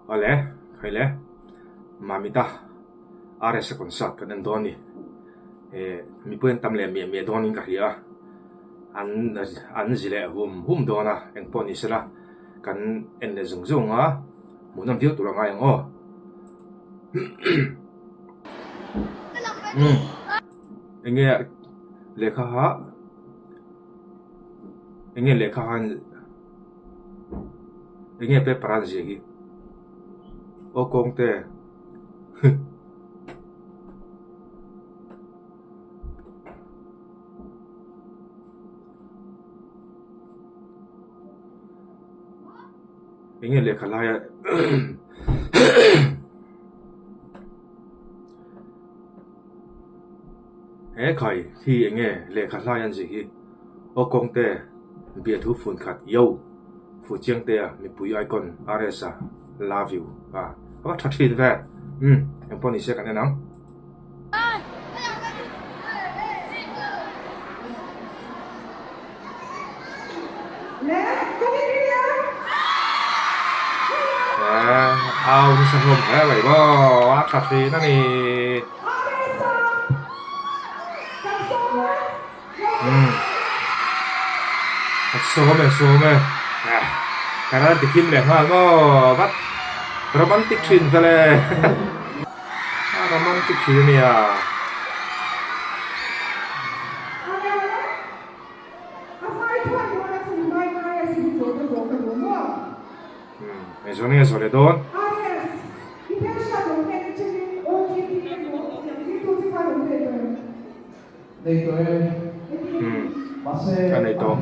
Oleh, kaile, mamita, ares konsat kan doni. Mi puen tamle mi doni kahia. An zile hum dona eng poni sela kan en le zung a munam viu tu rangai ngo. Enge lekha ha. Enge lekha han. Enge pe paran jegi. O kong te. Enge lekha la ya. Khai thì enge lekha la yan jegi. O kong te bia thu phun khat yo. Phụ chiang te mi pui icon RS love you các thật thìn về em poni sẽ cái này nóng ao như sang hôm thế vậy bo thật thìn nó nè số mày cái đó thì kim đẹp hơn có bắt romantic scene thôi lệ romantic scene à mấy số này số để đón cái này to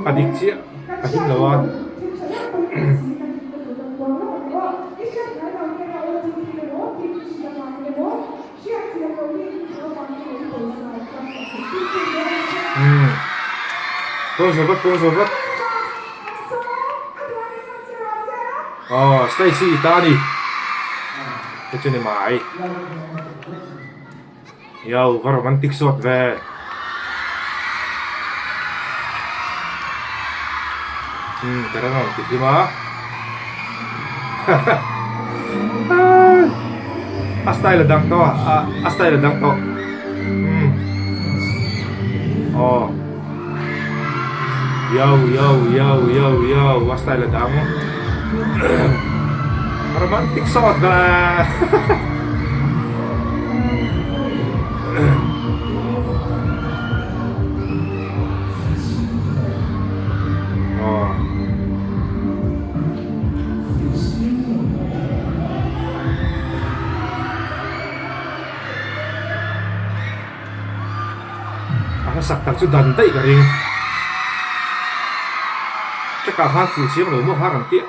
adiksia ahin lawan Ponsovat Stacy Itani cái chuyện này mãi yo có romantic shot về cái đó là cái gì mà Astai là đăng to Astai là đăng to yo Astai là đăng romantic shot là saktak chu dan dei ka ring chắc cả hai phụ chiếm rồi mua hai lần tiện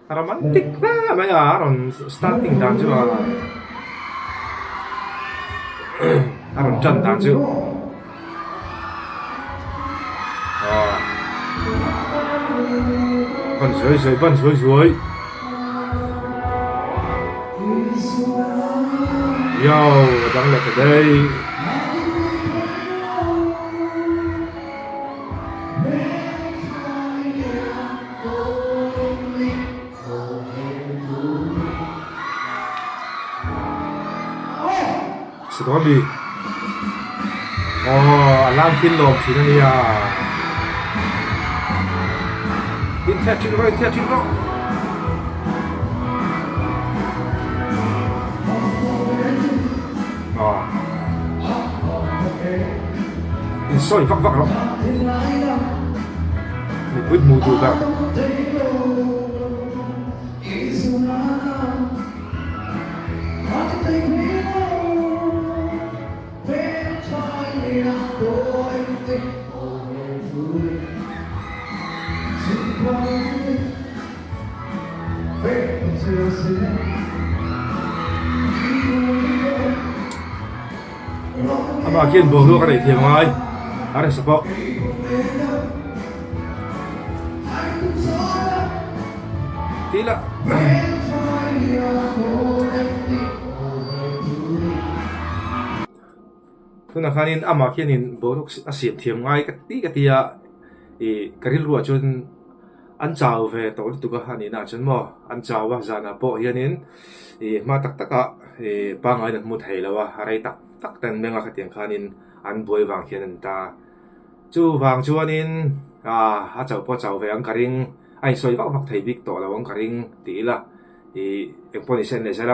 romantic na mấy à rồi starting dan chứ mà rồi chân dan chứ bận suối yo đang lại ở đây sự đó đi alarm tin lồng thì nó đi đi theo chữ đó soi vắc lắm mình quyết mùi tù cả mà kiên bồ hương cái này thiệt ngoài ada support tidak ทุนคันนินอามาเขียนินบรุกอาเสียมเทียมง่ายกติยากระดิ่งรัวจนอันเจ้าเวตัวตุกฮันนินจนมั่วอันเจ้าว่าจานาโปเฮียนินมาตักอะบางไอ้นั่นมุดให้แล้วว่าอะไรตักแต่เมื่อกี้คันนินอันบวยวางเขียนตาจู่วางจวนนินอาเจ้าพ่อเจ้าเวอังกระดิ่งไอ้สวยวักไทยบิ๊กตัวแล้วอังกระดิ่งตีละเอ็งพอนิเซนเลยใช่ไหม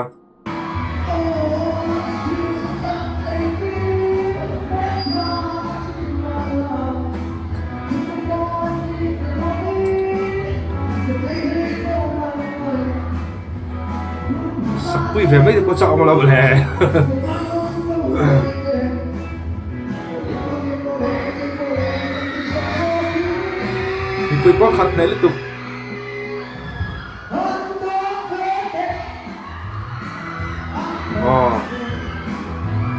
สักปีเฟไม่ได้ก็จะเอามาแล้วแหละมีปืนว่าขัดในฤดู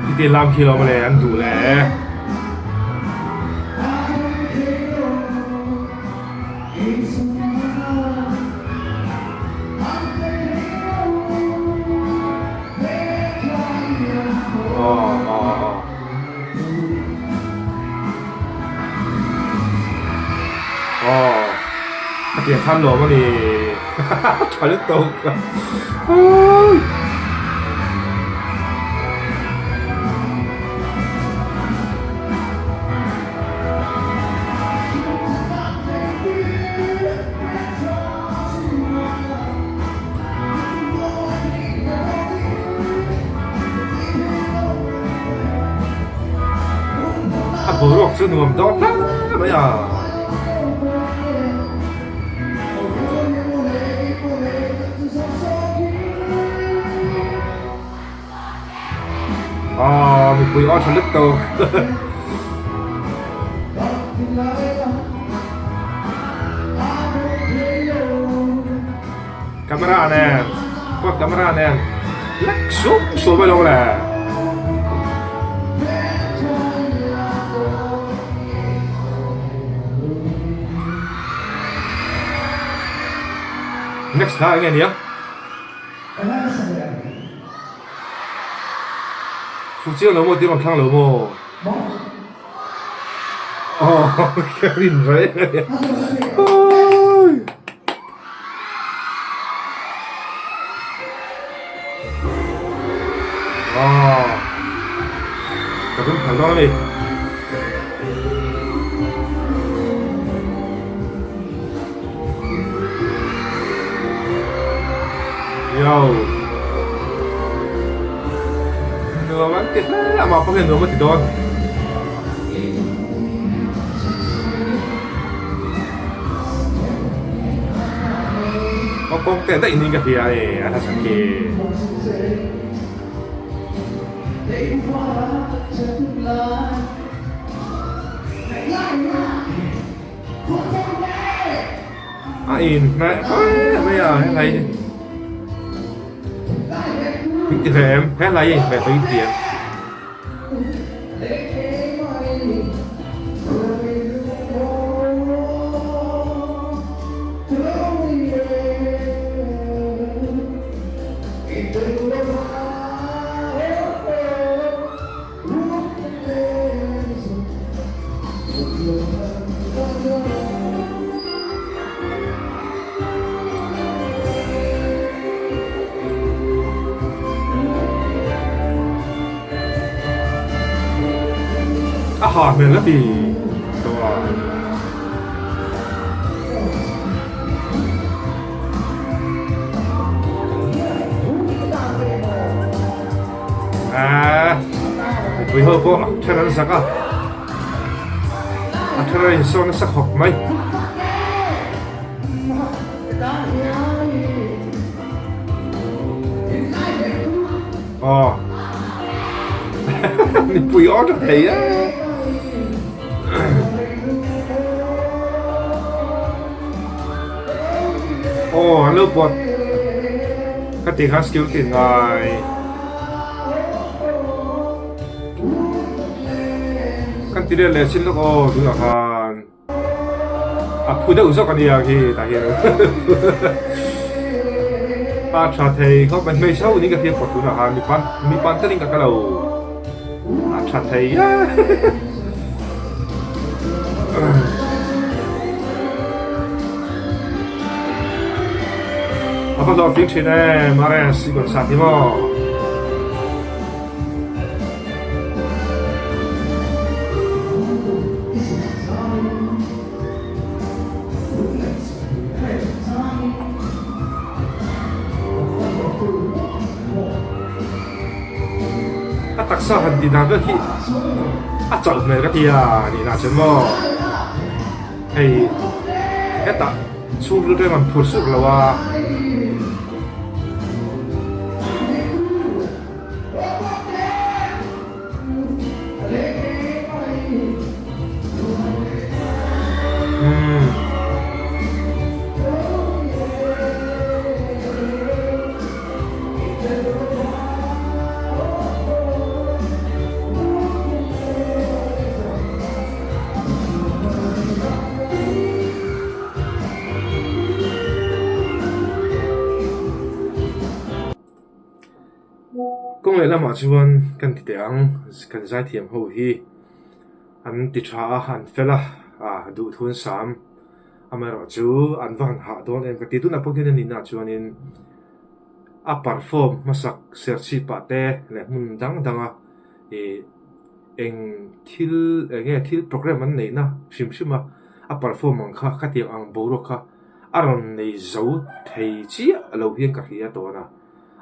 ที่ตีลามคิโลมาเลยอันดูแลเตียงข้ามหลวงมาดิถอยลึกตกบรกสนุมดอนนะไม่มีปุยอ้อชลึกโตカメラねพวกカメラねเล็กสูบไปลงแหละ next lah ini dia Fuji lo mo di bang klang lo mo Kevin right Kevin kalong ni Yo Nửa bắn tiệt lắm mà không hiện nửa mà tiệt đòn Có bông tên đẩy ninh gặp phía này anh ta chẳng kì in mẹ bây giờ hay này thì về em hết là gì về tới tiền hot man lebih tua vì hơi bộ cho nên sao cả cho nên sao nó sắc học mấy mình bùi ót cho thấy á anh lớp bột các tiếng hát skill tiền ngoài kan tidak lesin lo ko dulu kan aku dah usah kan dia ki tak kira chat thầy có bên mấy sau ní cái kia bột dulu kan mi pan tadi nggak kalau chặt thấy apa do fix ini mare si con satimo taksa handi naga ki chal me ka tia ni na chemo hei eta chu lu de man phur su lawa công nghệ làm ở chuan kan ti teang kan zai thiam ho hi an ti tha han fela du thun sam amaro chu an van ha don em ka ti tu na pokin ni na chuan in a perform masak serchi pa te le mun dang danga eng thil program an nei na shim a perform ang kha ti ang boro kha aron nei zo thei chi alo hian ka hia to na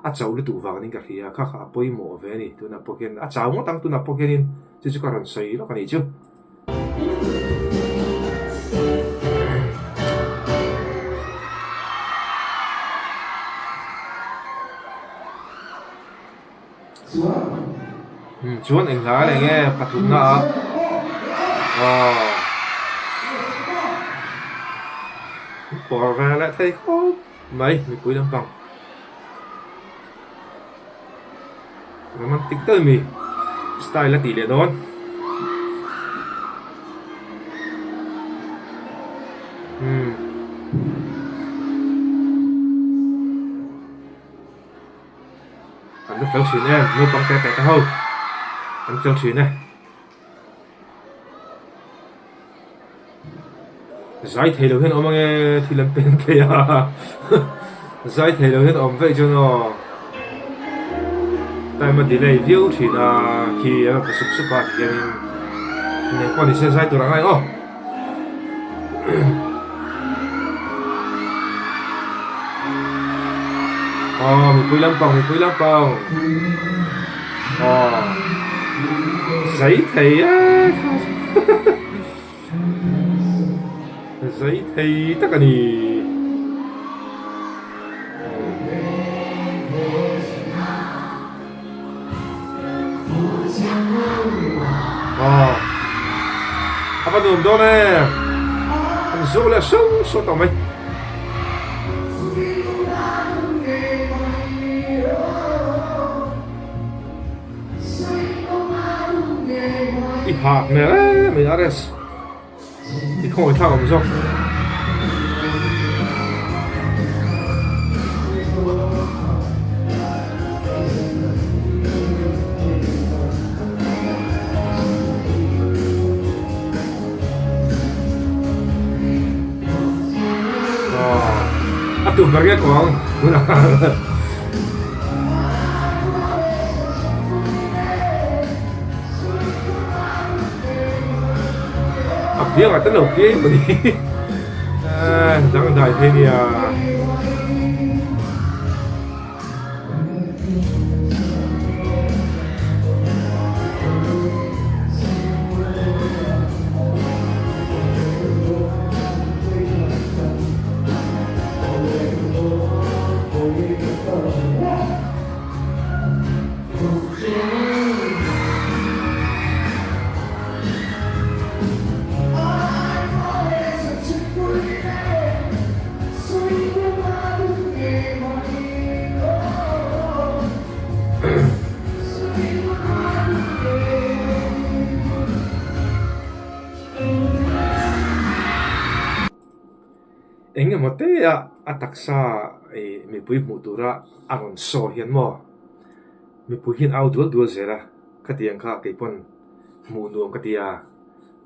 a chau lu tu wang ning ka hia kha poi mo ve ni tu na pokin a chau mo tang tu na pokin in chu ka ron sei lo ka ni chu chuan eng la le nge pathum na bỏ ra lại thấy có mấy mình cuối năm vòng nó tính tới mình style là tỷ lệ đó anh nó phải chuyện này nó bằng tay tay thôi anh phải chuyện này giải thể đầu tiên ông nghe thì làm bên kia giải thể đầu tiên ông vậy cho nó tại mà delay view thì là khi nó có sụp ba thì nên quan thì sẽ giải từ này không mình quý lắm bằng giải thể á giấy thì tất cả đi apa tuh đó nè anh số là số tao mấy ít hạt nè mình ở đây thì không phải thao không sao tụi nó ghét con biết là tính đầu kia mà đi chẳng đại thế thì engge mo te a taksa mi pui mu tura aron so hian mo mi pui hin au dual zera khatiang kha ke pon mu nuam ka tia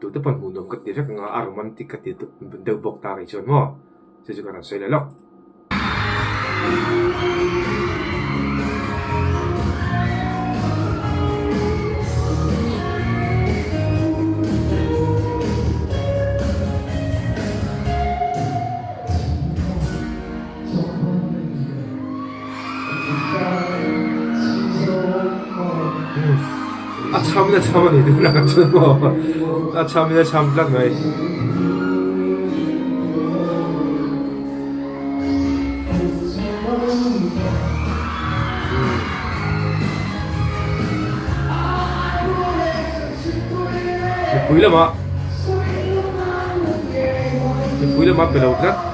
tu te pan mu nuam ka tia nga a romantic ka tia de bok ta kai chon mo chu chu kan sei le lo 참이다 참아니 누나 같은 뭐 참이다 참딱 너희 보이려 마 보이려 마 별로 없다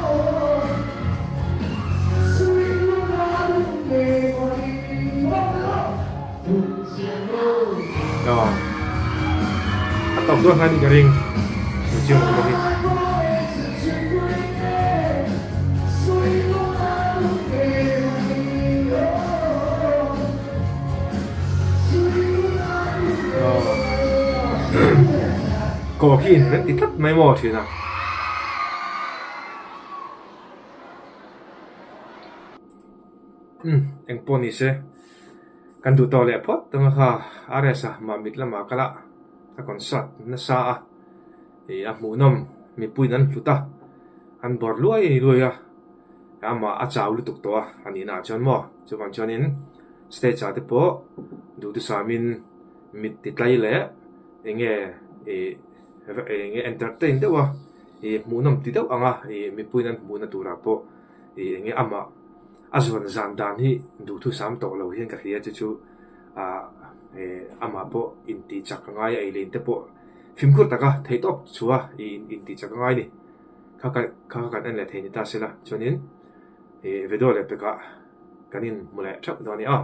tổng tuần hai cái ring buổi chiều một cái có khi nó tít tắt máy mò thì nào anh poni se kan du to le phot tang kha aresa ma mit lama kala ta concert na sa e a mu nom mi pui nan luta an bor luai a ama a chaw lu tuk to ani na chon mo chuan chonin stage ate po du tu samin mit ti tlai le enge enge entertain dewa e mu nom ti deuh anga e mi pui nan mu na tura po e enge ama azwan zan dan hi du thu sam to lo hian ka hria chu ama po in ti chak ngai ai len te po phim khur taka thei top chuwa in ti chak ngai ni kha an le thei ni ta sela chonin vedole peka kanin mule thap doni a